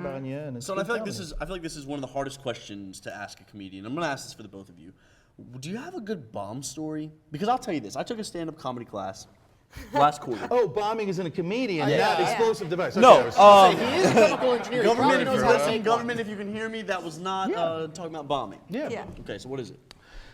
hard on you. And it's so I feel like this is one of the hardest questions to ask a comedian. I'm going to ask this for the both of you. Do you have a good bomb story? Because I'll tell you this. I took a stand-up comedy class last quarter. Oh, bombing isn't a comedian, not explosive device. Okay, No, he is a chemical engineer. Government, if you listen, government, if you can hear me, that was not talking about bombing. Yeah. Okay, so what is it?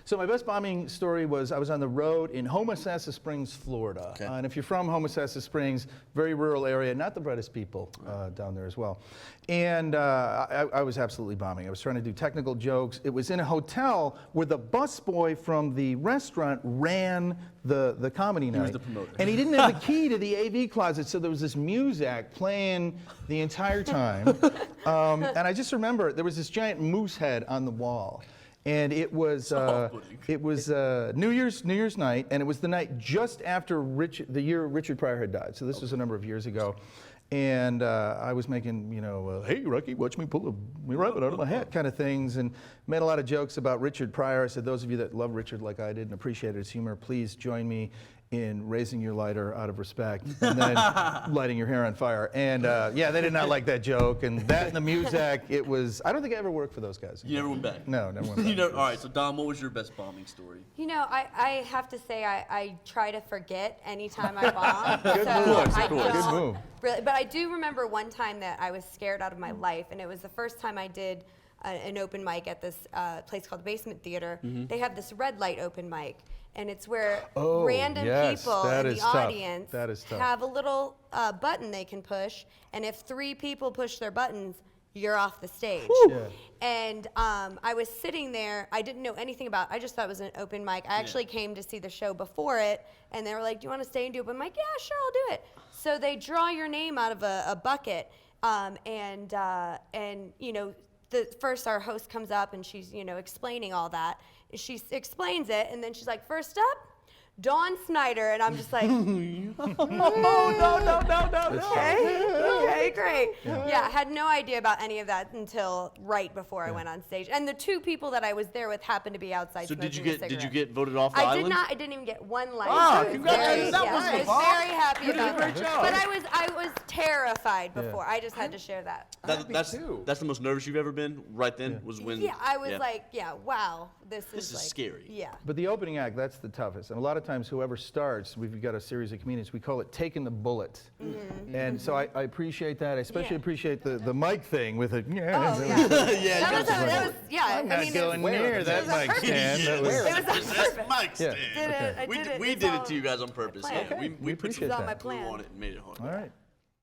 So my best bombing story was I was on the road in Homosassa Springs, Florida. Okay. And if you're from Homosassa Springs, very rural area, not the brightest people down there as well. And I was absolutely bombing. I was trying to do technical jokes. It was in a hotel where the busboy from the restaurant ran the comedy night. He was the promoter. And he didn't have the key to the AV closet, so there was this music playing the entire time. And I just remember there was this giant moose head on the wall. And it was New Year's night, and it was the night just after the year Richard Pryor had died. So this was a number of years ago, and I was making, hey Rocky, watch me pull a rabbit out of my hat kind of things, and made a lot of jokes about Richard Pryor. I said, those of you that love Richard like I did and appreciated his humor, please join me in raising your lighter out of respect and then lighting your hair on fire. And yeah, they did not like that joke. And that and the music, it was, I don't think I ever worked for those guys. You never went back? No, never went back. All right, so Dom, what was your best bombing story? I have to say I try to forget anytime I bomb. Good move. Really, but I do remember one time that I was scared out of my life, and it was the first time I did an open mic at this place called the Basement Theater. They have this red light open mic. And it's where random people in the audience have a little button they can push, and if 3 people push their buttons, you're off the stage. Yeah. And I was sitting there, I didn't know anything about it. I just thought it was an open mic. I actually came to see the show before it, and they were like, do you want to stay and do open mic? Yeah, sure, I'll do it. So they draw your name out of a bucket, and first our host comes up, and she's, explaining all that. She explains it, and then she's like, first up, Dawn Snyder, and I'm just like, no. Okay, great. Yeah, I had no idea about any of that until right before I went on stage. And the 2 people that I was there with happened to be outside smoking a cigarette. Did you get voted off the island? I did not. I didn't even get one light. Congratulations. I was very happy about that. But I was terrified before. I just had to share that. That's the most nervous you've ever been right then? Was when? Yeah, I was like, wow, this is like, scary. Yeah. But the opening act, that's the toughest. And a lot of times whoever starts, we've got a series of comedians, we call it taking the bullet. And so I appreciate that. I especially appreciate the mic thing with it. I'm not going near that mic stand. It was perfect. Mic stand. We did it to you guys on purpose. Yeah, we put some appreciate glue on it and made it hard. All right.